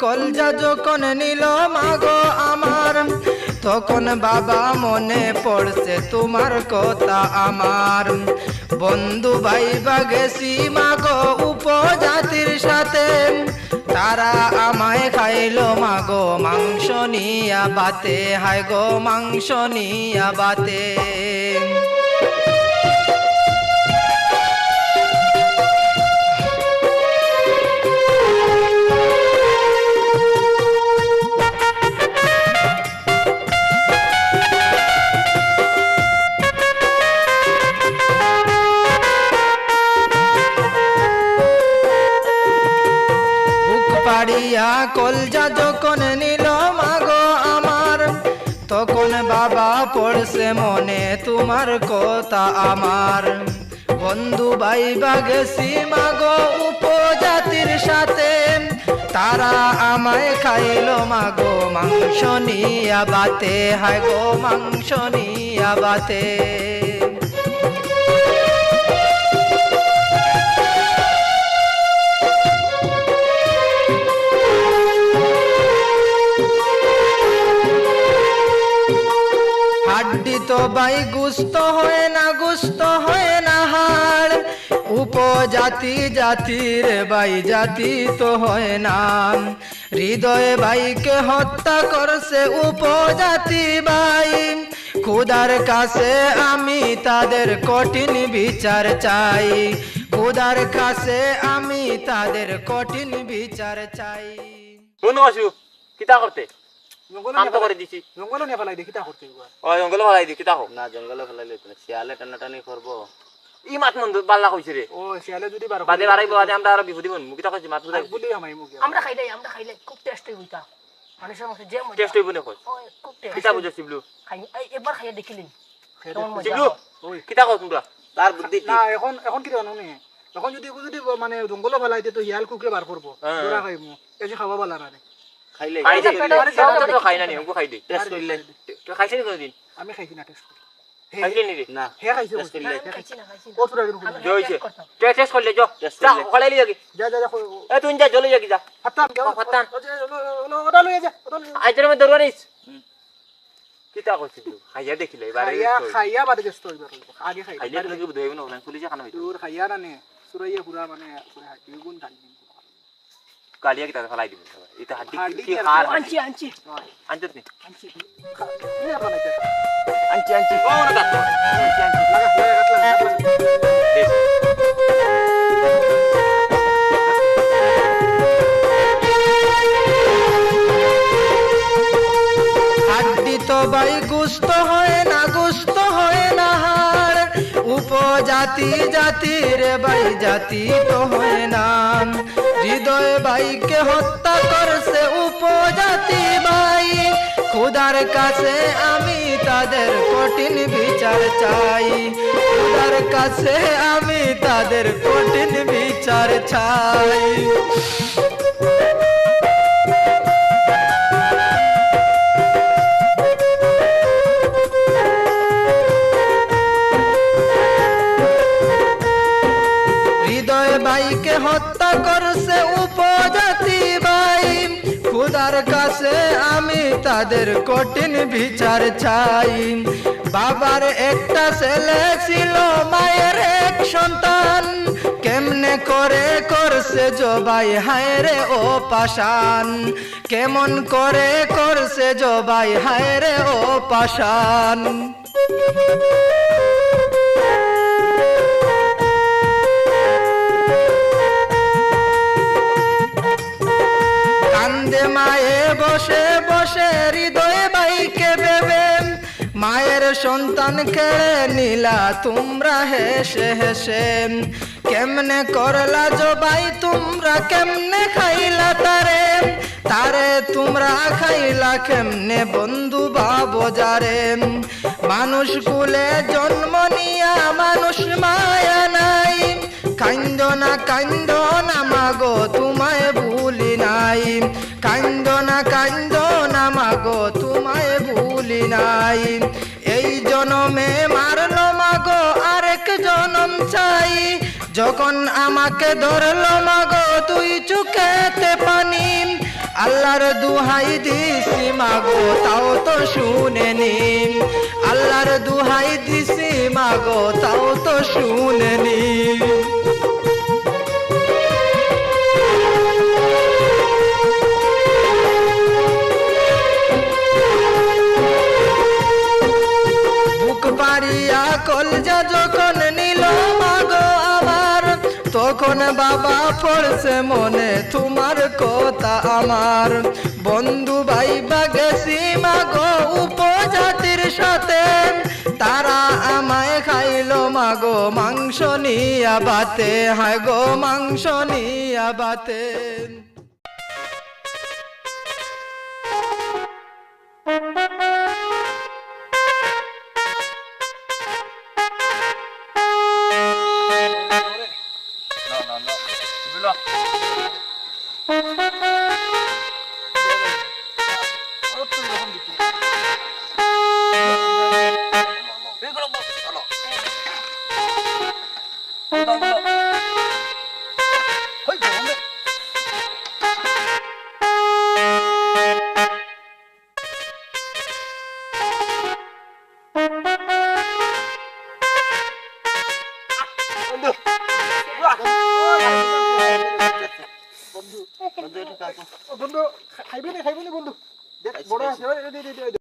কলজা যখন নিল মাগো আমার, তখন বাবা মনে পড়ছে তোমার কথা আমার। বন্ধু ভাইবা গেছি মাগো উপজাতির সাথে, তারা আমায় খাইলো মাগো মাংস নিয়া বাতে, হায় গো মাংস নিয়া বাতে। পাড়িয়া কলজা যখন নিল মাগো আমার, তখন বাবা পড়ছে মনে তোমার কথা আমার। বন্ধু ভাইবা গেছি মাগো উপজাতির সাথে, তারা আমায় খাইলো মাগো মাংস নিয়া বাতে, হায় গো মাংস নিয়া বাতে। হাড্ডি তো ভাই গুস্ত হয় না, গুস্ত হয় না হাড়, উপজাতি জাতির ভাই জাতি তো হয় না। হৃদয়ে ভাইকে হত্যা করছে উপজাতি ভাই, খোদার কাছে আমি তাদের কঠিন বিচার চাই, খোদার কাছে আমি তাদের কঠিন বিচার চাই। শুনো আসু কিতা করতে কাম তো করে দিছি, জঙ্গলে নিয়ে ফেলাই দেখি তা করতে ও জঙ্গলে ফেলাই দি কিতা হোক না জঙ্গলে ফেলাইলে শিয়ালে টানাটানি করবো। ই মাত মন বাল্লা কইছে রে, ও শিয়ালে যদি বার বাদে বাড়াইবো বাদে আমরা আর বিপদি মন কিতা কইছি মাত বুঝাই বলি আমাই মুখে আমরা খাইলে খুব টেস্ট হইতা মানুষের মধ্যে যে মজা টেস্ট হইব না কই ওই খুব টেস্ট কিতা বুঝছ শিবলু খাই একবার খাইয়া দেখিলি কেমন মজা শিবলু কিতা কও তোমরা তার বুদ্ধি না এখন কি জানো নে, এখন যদি মানে জঙ্গলে ফেলাই তো শিয়াল কুকুরে বার করবো দৌড়া খাইমু এই যে খাওয়া বালা না খাইলে খাই দে তো খাই না নি ওগো খাই দে টেস্ট করলে তো খাইছ নি কোনদিন আমি খাইছি না টেস্ট খাইলি নি রে না হে খাইছে টেস্ট করলে খাইছি না ও তোরা কিন্তু জয় হইছে টেস্ট করলে যা Test যা করলে। খলাইলি যাকি যা যা যা এ তুই যা জলে যাকি যা ফাটাম কেউ ফাটাম। ওটা লইয়া যা ওটা আইজরে মে দরবারিস কিতা কইছিস খাইয়া দেখিলে এবারে খাইয়া বাদে গেছ তো এবার আগে খাই খাইলে লাগি বুঝাইব না পুলিশ খানা হইতো তোর খাইয়া না নে সুরাইয়া পুরা মানে পুরা হাড্ডি গুণ ঢালি কালিয়া কিতা ফলাই দিব এটা হাড্ডি হাড্ডি কি কি খার আনছি আনছত নি নে বানাইতে আনছি ও না কাট লাগা কাটলা হাড্ডি তো ভাই গুস্ত হয় না, গুস্ত হয় না হাড়, উপজাতি জাতির ভাই জাতি তো হয় না। হৃদয় ভাইকে হত্যা করছে উপজাতি ভাই, খোদার কাছে আমি তাদের কঠিন বিচার চাই, খোদার কাছে আমি তাদের কঠিন বিচার চাই। হৃদয় ভাইকে হত্যা করছে উপজাতি ভাই, খোদার কাছে আমি তাদের কঠিন বিচার চাই। বাবার একটা ছেলে ছিল, মায়ের এক সন্তান, কেমনে করে করছে জবাই, হায় রে ও পাষাণ, কেমন করে করছে জবাই, হায় রে ও পাষাণ। কান্দে মায়ে বসে বসে হৃদয়ে ভাইকে ভেবে, মায়ের সন্তান কেড়ে নিলা তোমরা হেসে হেসে, কেমনে করলা জবাই তোমরা, কেমনে খাইলা তারে, তারে তোমরা খাইলা কেমনে বন্ধু বাবো যারে। মানুষ কুলে জন্ম নিয়া মানুষ মায়া নাই, কান্দ না মাগো তোমায় ভুলি নাই, কান্দ না মাগো তোমায় ভুলি নাই। এই জনমে মারলো মাগো আরেক জনম চাই, যখন আমাকে ধরলো মাগো তুই চুকেতে পানি, আল্লাহর দুহাই দিছি মাগো তাও তো শুনেনি আল্লাহর দুহাই দিছি মাগো তাও তো শুনেনি বুক পারিয়া কলজা যখন নিল মাগো আমার তখন বাবা পড়ছে মনে তোমার কথা আমার বন্ধু ভাই গেছি মাগো উপজাতির সাথে তারা আমায় খাইলো মাগো মাংস নিয়া বাতে হায় গো মাংস নিয়া বাতে বন্ধু খাইবি না বন্ধু বড় আছে